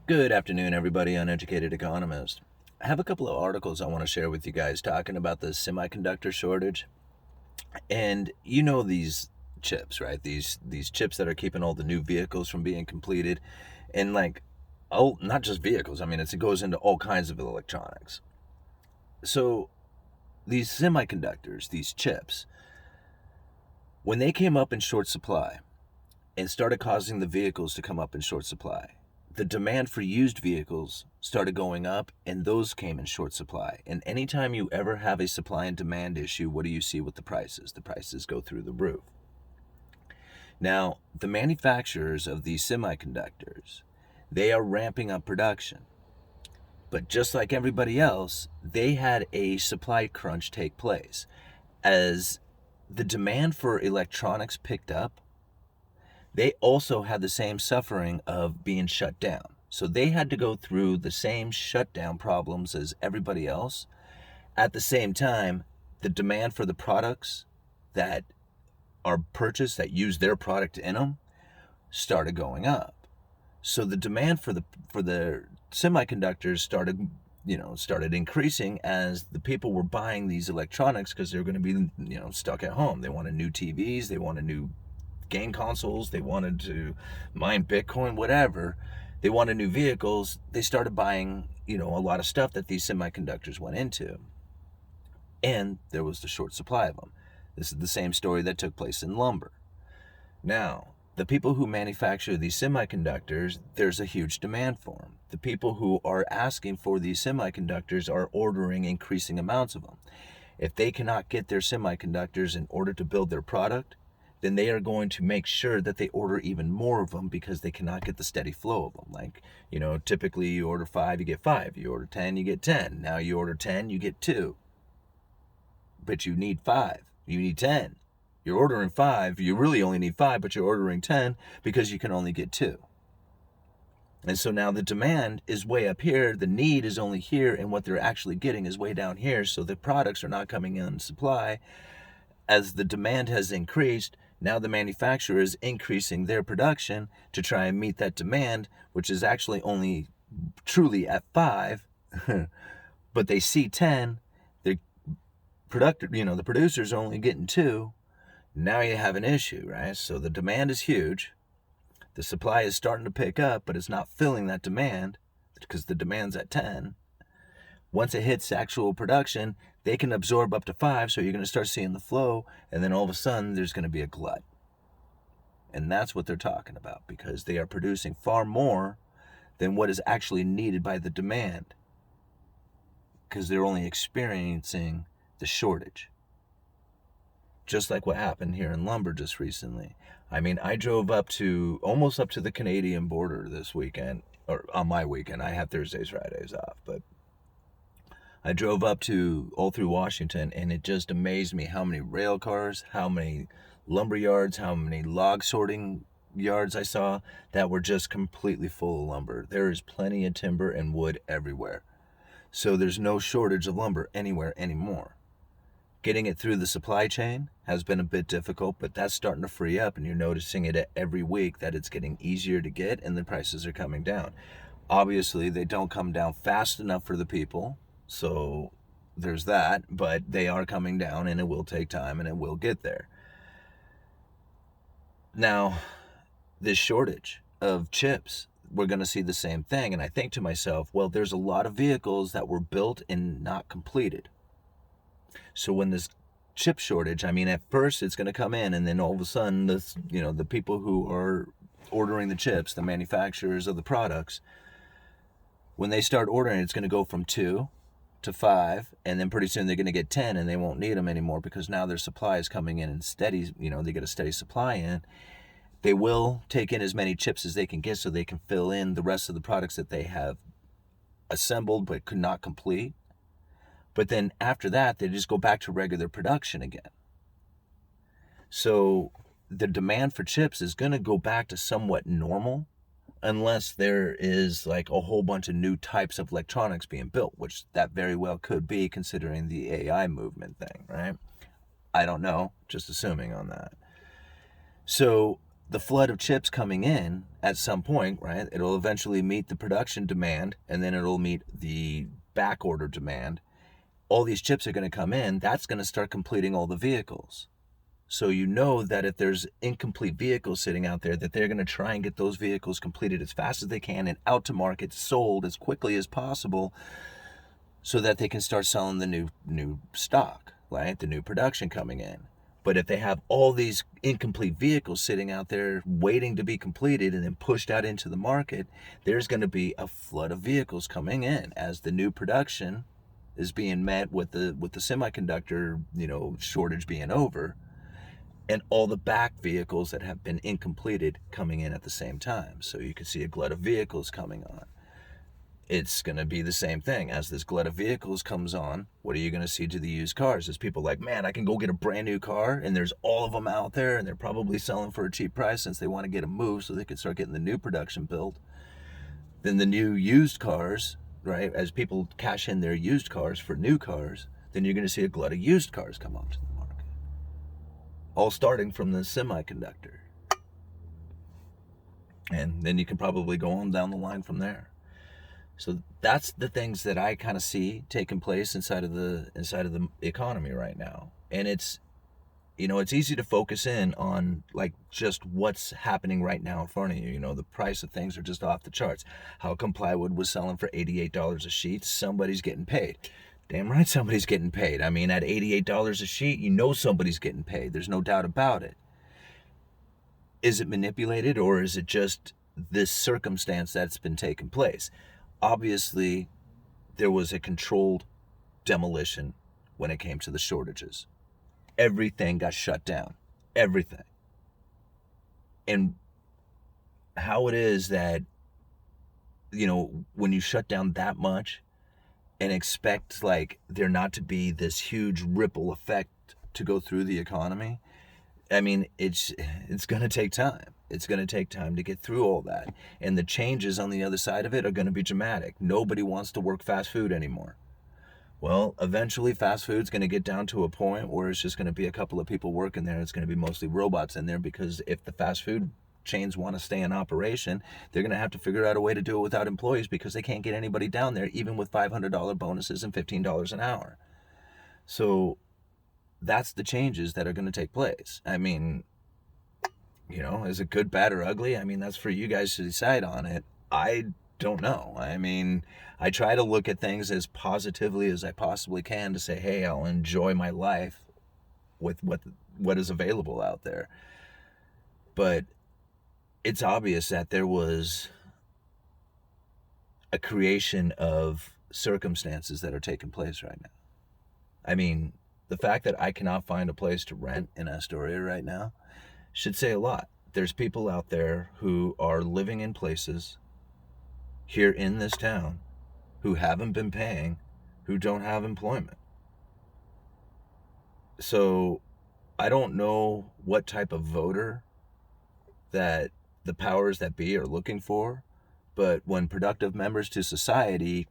Good afternoon, everybody. Uneducated Economist. I have a couple of articles I want to share with you guys talking about the semiconductor shortage. And you know these chips, right? These chips that are keeping all the new vehicles from being completed, and not just vehicles. I mean, it goes into all kinds of electronics. So these semiconductors, these chips, when they came up in short supply and started causing the vehicles to come up in short supply, the demand for used vehicles started going up, and those came in short supply. And anytime you ever have a supply and demand issue, what do you see with the prices? The prices go through the roof. Now, the manufacturers of these semiconductors, they are ramping up production. But just like everybody else, they had a supply crunch take place. As the demand for electronics picked up, they also had the same suffering of being shut down. So they had to go through the same shutdown problems as everybody else. At the same time, the demand for the products that are purchased that use their product in them started going up. So the demand for the semiconductors started increasing as the people were buying these electronics because they're going to be stuck at home. They wanted new TVs, they wanted new game consoles, they wanted to mine Bitcoin, whatever. They wanted new vehicles. They started buying, a lot of stuff that these semiconductors went into. And there was the short supply of them. This is the same story that took place in lumber. Now, the people who manufacture these semiconductors, there's a huge demand for them. The people who are asking for these semiconductors are ordering increasing amounts of them. If they cannot get their semiconductors in order to build their product, then they are going to make sure that they order even more of them because they cannot get the steady flow of them. Typically you order 5, you get 5. You order 10, you get 10. Now you order 10, you get 2. But you need 5. You need 10. You're ordering 5. You really only need 5, but you're ordering 10 because you can only get 2. And so now the demand is way up here, the need is only here, and what they're actually getting is way down here. So the products are not coming in supply. As the demand has increased, now the manufacturer is increasing their production to try and meet that demand, which is actually only truly at 5, but they see 10. The the producers are only getting 2. Now you have an issue, right? So the demand is huge. The supply is starting to pick up, but it's not filling that demand because the demand's at 10. Once it hits actual production, they can absorb up to 5, so you're going to start seeing the flow, and then all of a sudden there's going to be a glut. And that's what they're talking about, because they are producing far more than what is actually needed by the demand, because they're only experiencing the shortage. Just like what happened here in lumber just recently. I mean, I drove almost up to the Canadian border this weekend, or on my weekend. I have Thursdays, Fridays off, but I drove all through Washington, and it just amazed me how many rail cars, how many lumber yards, how many log sorting yards I saw that were just completely full of lumber. There is plenty of timber and wood everywhere. So there's no shortage of lumber anywhere anymore. Getting it through the supply chain has been a bit difficult, but that's starting to free up, and you're noticing it every week that it's getting easier to get and the prices are coming down. Obviously, they don't come down fast enough for the people, so there's that, but they are coming down, and it will take time, and it will get there. Now, this shortage of chips, we're going to see the same thing, and I think to myself, well, there's a lot of vehicles that were built and not completed. So when this chip shortage, I mean, at first it's going to come in, and then all of a sudden, the people who are ordering the chips, the manufacturers of the products, when they start ordering, it's going to go from 2 to 5, and then pretty soon they're going to get 10, and they won't need them anymore because now their supply is coming in and steady. They get a steady supply in. They will take in as many chips as they can get so they can fill in the rest of the products that they have assembled but could not complete. But then after that, they just go back to regular production again. So the demand for chips is going to go back to somewhat normal unless there is like a whole bunch of new types of electronics being built, which that very well could be considering the AI movement thing, right? I don't know, just assuming on that. So the flood of chips coming in at some point, right? It'll eventually meet the production demand, and then it'll meet the back order demand. All these chips are going to come in. That's going to start completing all the vehicles. So you know that if there's incomplete vehicles sitting out there, that they're going to try and get those vehicles completed as fast as they can and out to market, sold as quickly as possible, so that they can start selling the new stock, right? The new production coming in. But if they have all these incomplete vehicles sitting out there waiting to be completed and then pushed out into the market, there's going to be a flood of vehicles coming in as the new production is being met with the semiconductor, shortage being over, and all the back vehicles that have been incompleted coming in at the same time. So you can see a glut of vehicles coming on. It's going to be the same thing. As this glut of vehicles comes on, what are you going to see to the used cars? There's people like, man, I can go get a brand new car, and there's all of them out there, and they're probably selling for a cheap price since they want to get them moved so they can start getting the new production built. Then the new used cars, right, as people cash in their used cars for new cars, then you're going to see a glut of used cars come onto the market. All starting from the semiconductor. And then you can probably go on down the line from there. So that's the things that I kind of see taking place inside of the economy right now. And it's easy to focus in on like just what's happening right now in front of you. The price of things are just off the charts. How come plywood was selling for $88 a sheet? Somebody's getting paid. Damn right somebody's getting paid. I mean, at $88 a sheet, somebody's getting paid. There's no doubt about it. Is it manipulated, or is it just this circumstance that's been taking place? Obviously, there was a controlled demolition when it came to the shortages. Everything got shut down. Everything. And how it is that, when you shut down that much and expect like there not to be this huge ripple effect to go through the economy, I mean, it's going to take time. It's going to take time to get through all that. And the changes on the other side of it are going to be dramatic. Nobody wants to work fast food anymore. Well, eventually fast food's going to get down to a point where it's just going to be a couple of people working there. It's going to be mostly robots in there, because if the fast food chains want to stay in operation, they're going to have to figure out a way to do it without employees, because they can't get anybody down there, even with $500 bonuses and $15 an hour. So that's the changes that are going to take place. I mean, is it good, bad, or ugly? I mean, that's for you guys to decide on it. I don't know. I mean, I try to look at things as positively as I possibly can to say, hey, I'll enjoy my life with what is available out there. But it's obvious that there was a creation of circumstances that are taking place right now. I mean, the fact that I cannot find a place to rent in Astoria right now should say a lot. There's people out there who are living in places here in this town who haven't been paying, who don't have employment. So I don't know what type of voter that the powers that be are looking for, but when productive members to society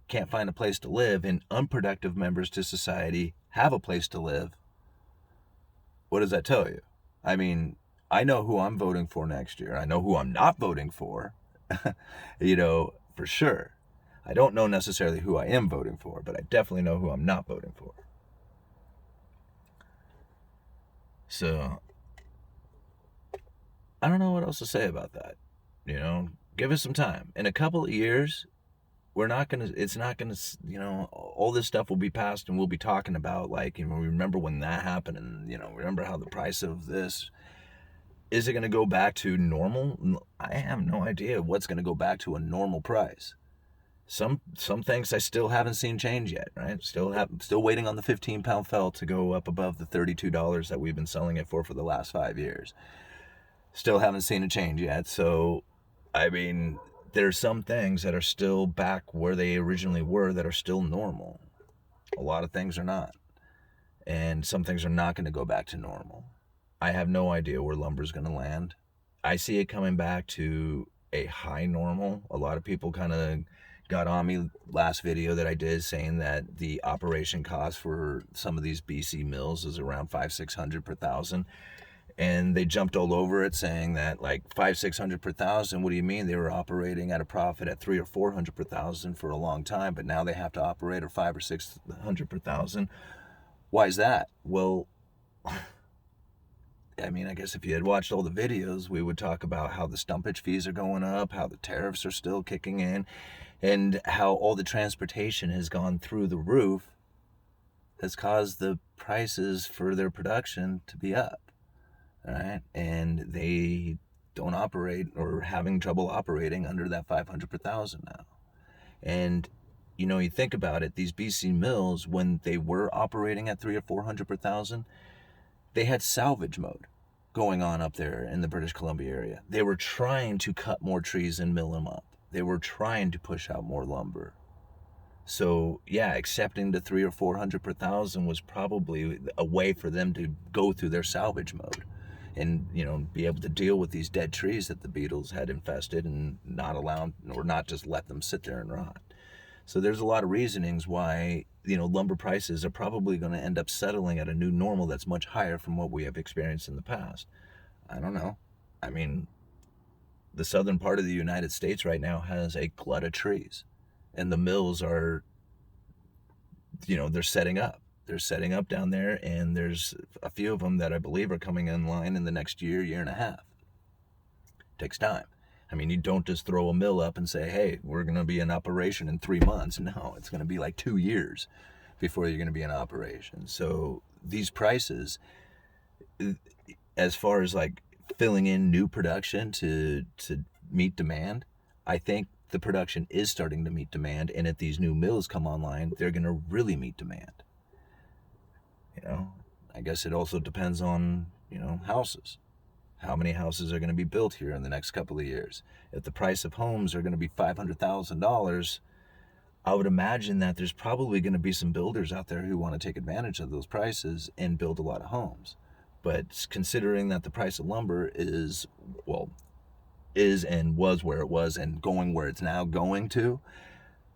can't find a place to live and unproductive members to society have a place to live, what does that tell you? I mean, I know who I'm voting for next year. I know who I'm not voting for, for sure. I don't know necessarily who I am voting for, but I definitely know who I'm not voting for. So, I don't know what else to say about that. Give us some time. In a couple of years, it's not gonna, all this stuff will be passed and we'll be talking about, like, remember when that happened, and, remember how the price of this. Is it going to go back to normal? I have no idea what's going to go back to a normal price. Some things I still haven't seen change yet, right? Still waiting on the 15-pound felt to go up above the $32 that we've been selling it for the last 5 years. Still haven't seen a change yet. So, I mean, there's some things that are still back where they originally were that are still normal. A lot of things are not. And some things are not going to go back to normal. I have no idea where lumber's going to land. I see it coming back to a high normal. A lot of people kind of got on me last video that I did saying that the operation cost for some of these BC mills is around $500-600 per thousand. And they jumped all over it, saying that like 500-600 per thousand. What do you mean? They were operating at a profit at 300 or 400 per thousand for a long time, but now they have to operate at 500 or 600 per thousand. Why is that? Well, I mean, I guess if you had watched all the videos, we would talk about how the stumpage fees are going up, how the tariffs are still kicking in, and how all the transportation has gone through the roof. Has caused the prices for their production to be up. All right, and they don't operate or having trouble operating under that 500 per thousand now. And you think about it, these BC mills, when they were operating at 300 or 400 per thousand, they had salvage mode going on up there in the British Columbia area. They were trying to cut more trees and mill them up. They were trying to push out more lumber. So yeah, accepting the 300 or 400 per thousand was probably a way for them to go through their salvage mode and be able to deal with these dead trees that the beetles had infested and not allow, or not just let them sit there and rot. So there's a lot of reasonings why lumber prices are probably going to end up settling at a new normal that's much higher from what we have experienced in the past. I don't know. I mean, the southern part of the United States right now has a glut of trees, and the mills are, they're setting up. They're setting up down there, and there's a few of them that I believe are coming online in the next year and a half. It takes time. I mean, you don't just throw a mill up and say, hey, we're going to be in operation in 3 months. No, it's going to be like 2 years before you're going to be in operation. So these prices, as far as like filling in new production to meet demand, I think the production is starting to meet demand. And if these new mills come online, they're going to really meet demand. I guess it also depends on, houses. How many houses are going to be built here in the next couple of years? If the price of homes are going to be $500,000, I would imagine that there's probably going to be some builders out there who want to take advantage of those prices and build a lot of homes. But considering that the price of lumber is and was where it was and going where it's now going to,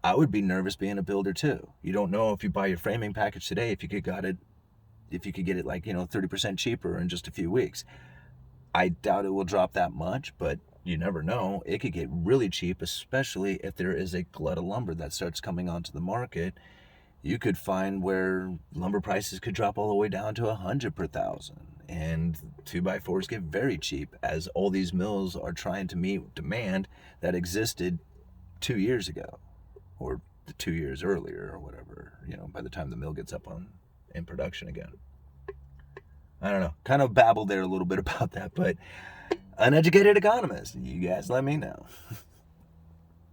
I would be nervous being a builder too. You don't know if you buy your framing package today, if you could get it like 30% cheaper in just a few weeks. I doubt it will drop that much, but you never know. It could get really cheap, especially if there is a glut of lumber that starts coming onto the market. You could find where lumber prices could drop all the way down to 100 per thousand, and 2x4s get very cheap as all these mills are trying to meet demand that existed 2 years ago, or 2 years earlier, or whatever, by the time the mill gets up in production again. I don't know. Kind of babbled there a little bit about that, but uneducated economist. You guys let me know.